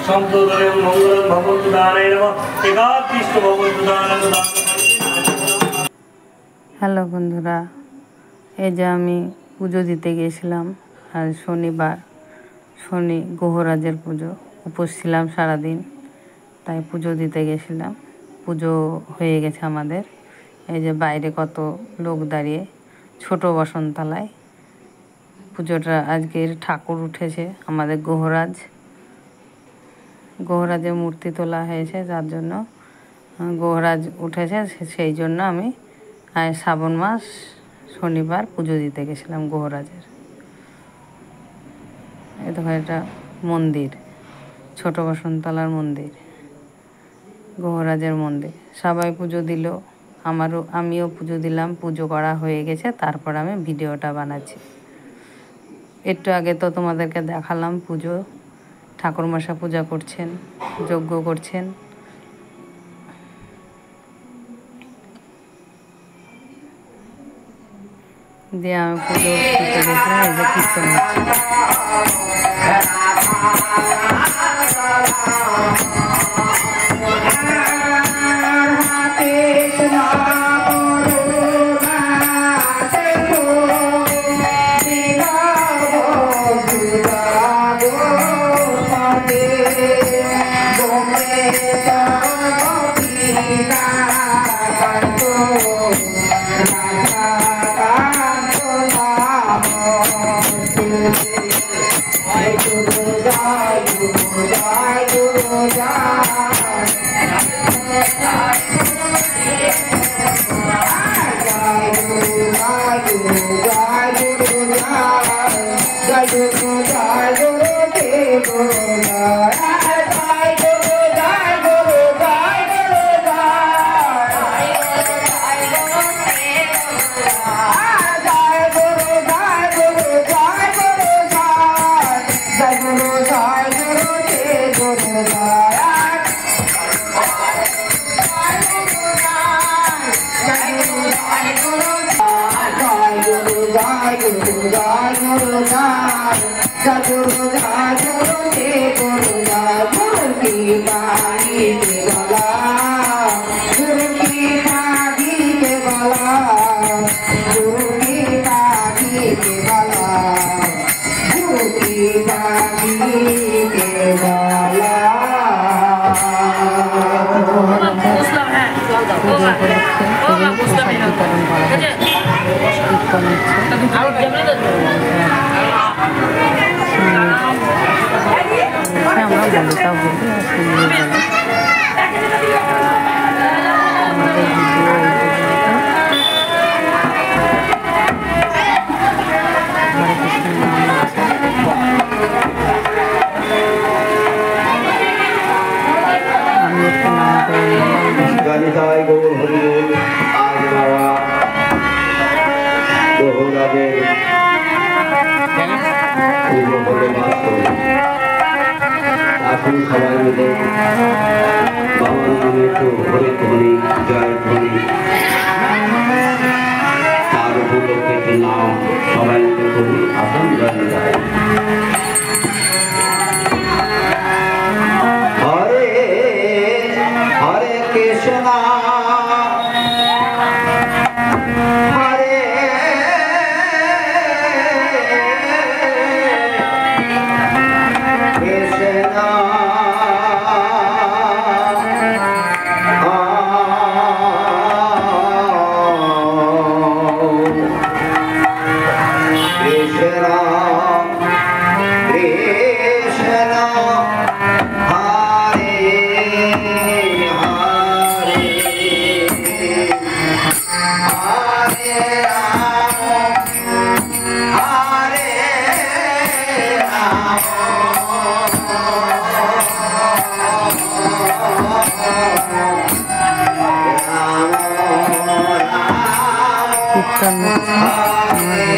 সম্প্রদায়ং মঙ্গলং ভবন্তু দানায় নমঃ একাদৃষ্ট ভবন্তু দানাং। হ্যালো বন্ধুরা, এই যে আমি পুজো দিতে গিয়েছিলাম। আর শনিবার, শনি গ্রহরাজের পুজো, উপোস ছিলাম সারাদিন, তাই পুজো দিতে গেছিলাম। পুজো হয়ে গেছে আমাদের। এই যে বাইরে কত লোক দাঁড়িয়ে, ছোট বসন্তলায় পুজোটা। আজকের ঠাকুর উঠেছে আমাদের গ্রহরাজের মূর্তি তোলা হয়েছে, যার জন্য গ্রহরাজ উঠেছে, সেই জন্য আমি শ্রাবণ মাস শনিবার পুজো দিতে গেছিলাম গ্রহরাজের। এই দেখো, এটা মন্দির, ছোট বসন্তলার মন্দির, গ্রহরাজের মন্দির। সবাই পুজো দিল, আমিও পুজো দিলাম। পুজো করা হয়ে গেছে, তারপর আমি ভিডিওটা বানাচ্ছি। একটু আগে তো তোমাদেরকে দেখালাম পুজো, ঠাকুরমশাই পূজা করছেন, যজ্ঞ করছেন। দিয়ে আমি পুজো দিতে গেছিলাম। এই যে কীর্তন হচ্ছে। এখন সবাই মিলে বাবার নামে একটু হরে ধ্বনি, জয় ধ্বনি, তার উপলক্ষে নাম সবাই মিলে করি। আসুন জয় জয়। হরে হরে কৃষ্ণ ভিডিওটা